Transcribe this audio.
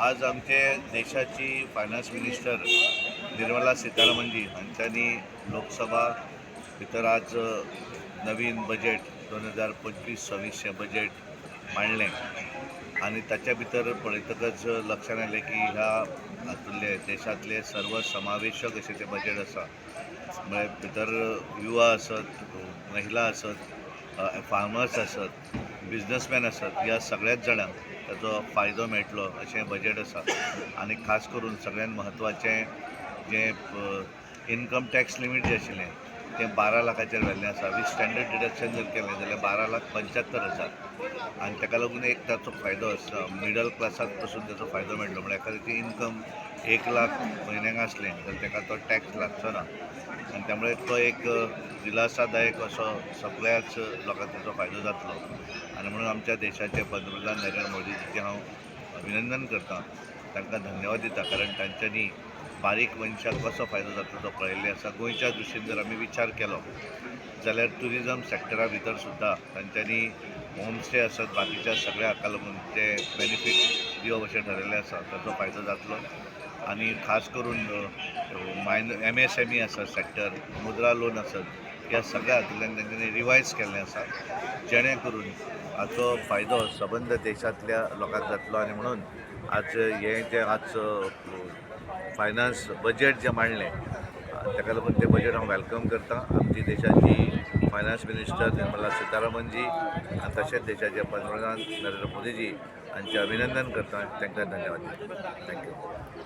आज आमचे देशाची फायनान्स मिनिस्टर निर्मला सीतारामनजी हांच्यांनी लोकसभा भितर आज नवीन बजेट 2025-26 बजेट मांडलें आणि ताच्या भितर पळयतकच लक्षात आयलें की ह्या हातूंतले देशांतले सर्वसमावेशक अशें तें बजेट आसा. म्हळ्यार भितर युवा आसत, महिला आसत, फार्मर्स आसत, बिझनसमॅन आसत, ह्या सगळ्याच जाणांक ताचो फायदो मेळटलो अशें बजेट आसा. आनी खास करून सगळ्यात म्हत्वाचें जें इन्कम टॅक्स लिमीट जें आशिल्लें तें 12 लाखाचेर व्हेल्लें आसा. वीथ स्टँडर्ड डिडक्शन जर केलें जाल्यार 12,75,000 आनी ताका लागून एक ताचो फायदो आसा. मिडल क्लासाक पसून ताचो फायदो मेळटलो. म्हळ्यार एखाद्याची इन्कम 1 लाख म्हयन्याक आसलें जाल्यार ताका तो टॅक्स लागचो ना आनी त्यामुळे तो एक दिलासादायक असो सगळ्याच लोकांक ताचो फायदो जातलो. आनी म्हणून आमच्या देशाचे पंतप्रधान नरेंद्र मोदीजीचें हांव अभिनंदन करतां. तांकां धन्यवाद दिता कारण तांच्यांनी बारीक मनशाक कसो फायदो जातलो तो पळयल्ले आसा. गोंयच्या दृश्टीन जर आमी विचार केलो जाल्यार ट्युरिजम सॅक्टरा भितर सुद्दां तांच्यांनी होम स्टे आसत, बाकीच्या सगळ्या हाका लागून ते बेनिफीट दिवप अशें ठरयल्लें आसा. ताचो फायदो जातलो आनी खास करून MSME आसत सॅक्टर, मुद्रा लोन आसत, ह्या सगळ्या हातूंतल्यान तांच्यांनी रिवायज केल्लें आसा जेणे करून हाचो फायदो सबंद देशांतल्या लोकांक जातलो. आनी म्हणून आज हें जें आज फायनान्स बजेट जें मांडलें ताका लागून तें बजेट हांव वेलकम करतां. आमची देशाची फायनान्स मिनिस्टर निर्मला सीतारामनजी आनी तशेंच देशाचे पंतप्रधान नरेंद्र मोदीजी हांचें अभिनंदन करतां. तांकां धन्यवाद दिता. थँक्यू.